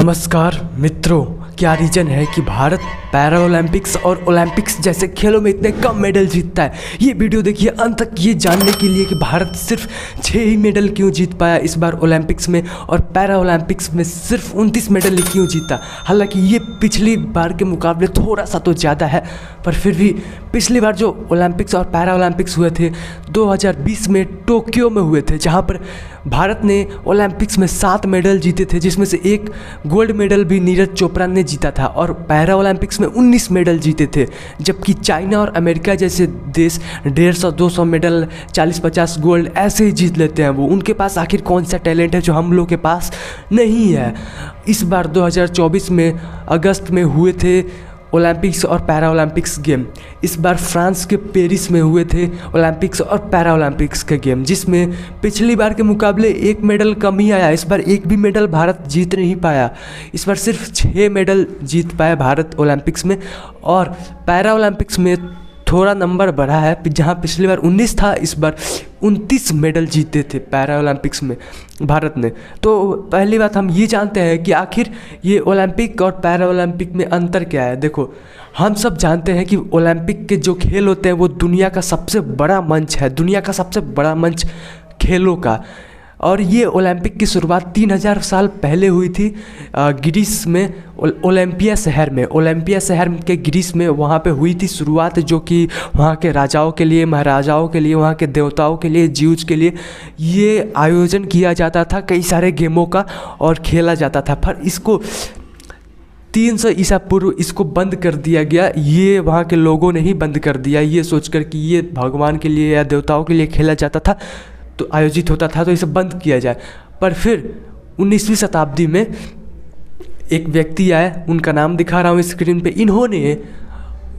नमस्कार मित्रों, क्या रीजन है कि भारत पैरा ओलंपिक्स और ओलंपिक्स जैसे खेलों में इतने कम मेडल जीतता है? ये वीडियो देखिए अंत तक ये जानने के लिए कि भारत सिर्फ 6 ही मेडल क्यों जीत पाया इस बार ओलंपिक्स में, और पैरा ओलंपिक्स में सिर्फ 29 मेडल क्यों जीता। हालांकि ये पिछली बार के मुकाबले थोड़ा सा तो ज़्यादा है, पर फिर भी पिछली बार जो ओलंपिक्स और पैरा ओलंपिक्स हुए थे 2020 में टोक्यो में हुए थे, जहाँ पर भारत ने ओलंपिक्स में 7 मेडल जीते थे, जिसमें से एक गोल्ड मेडल भी नीरज चोपड़ा ने जीता था, और पैरा ओलंपिक्स में 19 मेडल जीते थे। जबकि चाइना और अमेरिका जैसे देश 150-200 मेडल 40-50 गोल्ड ऐसे ही जीत लेते हैं। वो उनके पास आखिर कौन सा टैलेंट है जो हम लोग के पास नहीं है। इस बार 2024 में अगस्त में हुए थे ओलंपिक्स और पैरा ओलंपिक्स गेम। इस बार फ्रांस के पेरिस में हुए थे ओलंपिक्स और पैरा ओलंपिक्स के गेम, जिसमें पिछली बार के मुकाबले 1 मेडल कम ही आया। इस बार एक भी मेडल भारत जीत नहीं पाया। इस बार सिर्फ 6 मेडल जीत पाया भारत ओलंपिक्स में, और पैरा ओलंपिक्स में थोड़ा नंबर बढ़ा है। जहां पिछली बार 19 था, इस बार 29 मेडल जीते थे पैरा ओलंपिक्स में भारत ने। तो पहली बात हम ये जानते हैं कि आखिर ये ओलंपिक और पैरा ओलंपिक में अंतर क्या है। देखो, हम सब जानते हैं कि ओलंपिक के जो खेल होते हैं वो दुनिया का सबसे बड़ा मंच है, दुनिया का सबसे बड़ा मंच खेलों का। और ये ओलंपिक की शुरुआत 3000 साल पहले हुई थी ग्रीस में, ओलंपिया शहर में। ओलंपिया शहर के ग्रीस में वहाँ पे हुई थी शुरुआत, जो कि वहाँ के राजाओं के लिए, महाराजाओं के लिए, वहाँ के देवताओं के लिए, ज्यूज के लिए ये आयोजन किया जाता था कई सारे गेमों का, और खेला जाता था। पर इसको 300 ईसा पूर्व इसको बंद कर दिया गया। ये वहाँ के लोगों ने ही बंद कर दिया, ये सोचकर कि ये भगवान के लिए या देवताओं के लिए खेला जाता था, तो आयोजित होता था, तो इसे बंद किया जाए। पर फिर 19वीं शताब्दी में एक व्यक्ति आए, उनका नाम दिखा रहा हूँ स्क्रीन पे। इन्होंने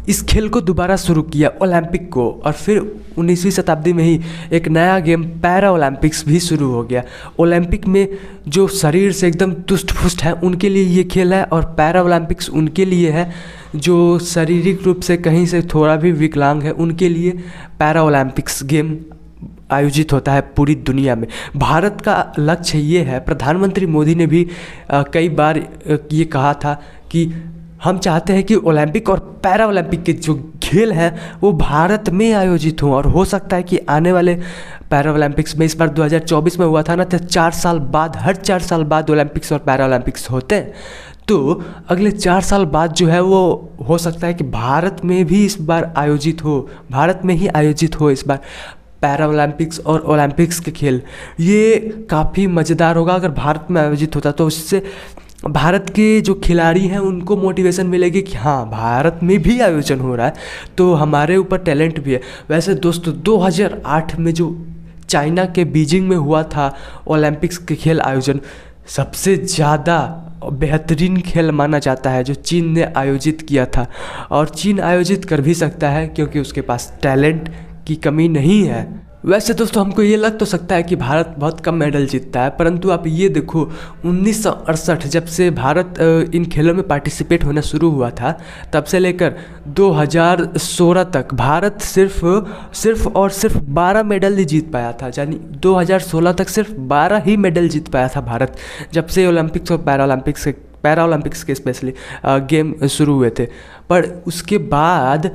इस खेल को दोबारा शुरू किया, ओलंपिक को, और फिर 19वीं शताब्दी में ही एक नया गेम पैरा ओलंपिक्स भी शुरू हो गया। ओलंपिक में जो शरीर से एकदम तुष्ट फुष्ट है उनके लिए ये खेल है, और पैरा ओलंपिक्स उनके लिए है जो शारीरिक रूप से कहीं से थोड़ा भी विकलांग है, उनके लिए पैरा ओलंपिक्स गेम आयोजित होता है पूरी दुनिया में। भारत का लक्ष्य ये है, प्रधानमंत्री मोदी ने भी कई बार ये कहा था कि हम चाहते हैं कि ओलंपिक और पैरा ओलंपिक के जो खेल हैं वो भारत में आयोजित हों, और हो सकता है कि आने वाले पैरा ओलंपिक्स में, इस बार 2024 में हुआ था ना, तो 4 साल बाद, हर 4 साल बाद ओलंपिक्स और पैरा ओलंपिक्स होते हैं। तो अगले 4 साल बाद जो है वो हो सकता है कि भारत में भी इस बार आयोजित हो, भारत में ही आयोजित हो इस बार पैरा ओलंपिक्स और ओलंपिक्स के खेल। ये काफ़ी मज़ेदार होगा अगर भारत में आयोजित होता, तो उससे भारत के जो खिलाड़ी हैं उनको मोटिवेशन मिलेगी कि हाँ, भारत में भी आयोजन हो रहा है, तो हमारे ऊपर टैलेंट भी है। वैसे दोस्तों, 2008 में जो चाइना के बीजिंग में हुआ था ओलंपिक्स के खेल आयोजन, सबसे ज़्यादा बेहतरीन खेल माना जाता है जो चीन ने आयोजित किया था। और चीन आयोजित कर भी सकता है क्योंकि उसके पास टैलेंट की कमी नहीं है। वैसे दोस्तों, हमको ये लग तो सकता है कि भारत बहुत कम मेडल जीतता है, परंतु आप ये देखो, 1968 जब से भारत इन खेलों में पार्टिसिपेट होना शुरू हुआ था, तब से लेकर 2016 तक भारत सिर्फ और सिर्फ 12 मेडल ही जीत पाया था। यानी 2016 तक सिर्फ 12 ही मेडल जीत पाया था भारत, जब से ओलंपिक्स और पैरा ओलंपिक्स के स्पेशली गेम शुरू हुए थे। पर उसके बाद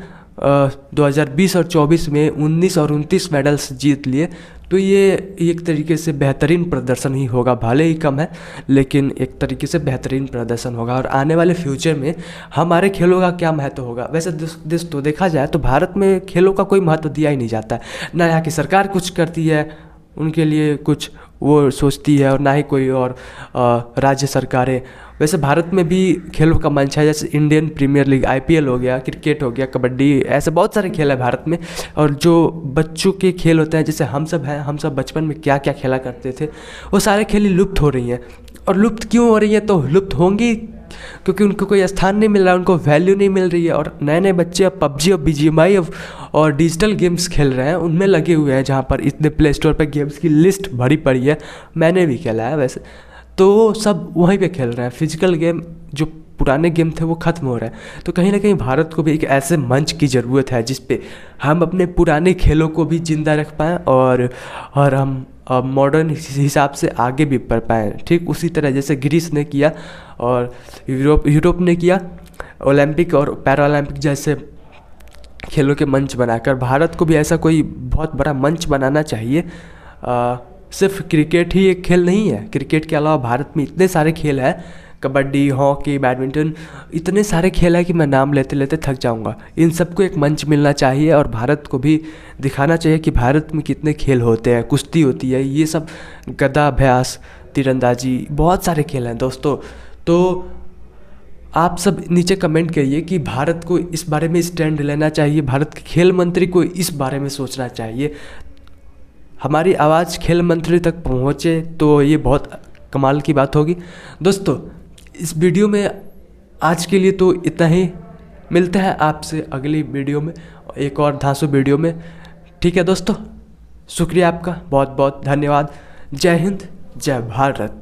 2020 और 24 में 19 और 29 मेडल्स जीत लिए। तो ये एक तरीके से बेहतरीन प्रदर्शन ही होगा, भले ही कम है लेकिन एक तरीके से बेहतरीन प्रदर्शन होगा। और आने वाले फ्यूचर में हमारे खेलों का क्या महत्व होगा। वैसे दोस्तों, देखा जाए तो भारत में खेलों का कोई महत्व दिया ही नहीं जाता है, ना यहाँ की सरकार कुछ करती है उनके लिए, कुछ वो सोचती है, और ना ही कोई और राज्य सरकारें। वैसे भारत में भी खेलों का मंच है, जैसे इंडियन प्रीमियर लीग, IPL हो गया, क्रिकेट हो गया, कबड्डी, ऐसे बहुत सारे खेल है भारत में। और जो बच्चों के खेल होते हैं, जैसे हम सब हैं, हम सब बचपन में क्या क्या खेला करते थे, वो सारे खेल लुप्त हो रही हैं। और लुप्त क्यों हो रही हैं? तो लुप्त होंगी क्योंकि उनको कोई स्थान नहीं मिल रहा है, उनको वैल्यू नहीं मिल रही है। और नए नए बच्चे अब PUBG और BGMI और डिजिटल गेम्स खेल रहे हैं, उनमें लगे हुए हैं, जहाँ पर इतने प्ले स्टोर पर गेम्स की लिस्ट भरी पड़ी है। मैंने भी खेला है वैसे, तो सब वहीं पे खेल रहे हैं। फिजिकल गेम जो पुराने गेम थे वो ख़त्म हो रहे हैं। तो कहीं ना कहीं भारत को भी एक ऐसे मंच की ज़रूरत है जिस पे हम अपने पुराने खेलों को भी ज़िंदा रख पाएँ, और हम मॉडर्न हिसाब से आगे भी बढ़ पाएँ। ठीक उसी तरह जैसे ग्रीस ने किया और यूरोप ने किया, ओलंपिक और पैरा ओलंपिक जैसे खेलों के मंच बनाकर भारत को भी ऐसा कोई बहुत बड़ा मंच बनाना चाहिए। सिर्फ क्रिकेट ही एक खेल नहीं है, क्रिकेट के अलावा भारत में इतने सारे खेल हैं, कबड्डी, हॉकी, बैडमिंटन, इतने सारे खेल हैं कि मैं नाम लेते लेते थक जाऊंगा। इन सबको एक मंच मिलना चाहिए और भारत को भी दिखाना चाहिए कि भारत में कितने खेल होते हैं, कुश्ती होती है, ये सब, गदा अभ्यास, तीरंदाजी, बहुत सारे खेल हैं दोस्तों। तो आप सब नीचे कमेंट करिए कि भारत को इस बारे में स्टैंड लेना चाहिए, भारत के खेल मंत्री को इस बारे में सोचना चाहिए। हमारी आवाज़ खेल मंत्री तक पहुँचे तो ये बहुत कमाल की बात होगी। दोस्तों इस वीडियो में आज के लिए तो इतना ही, मिलते हैं आपसे अगली वीडियो में, एक और धांसू वीडियो में। ठीक है दोस्तों, शुक्रिया आपका, बहुत बहुत धन्यवाद। जय हिंद, जय भारत।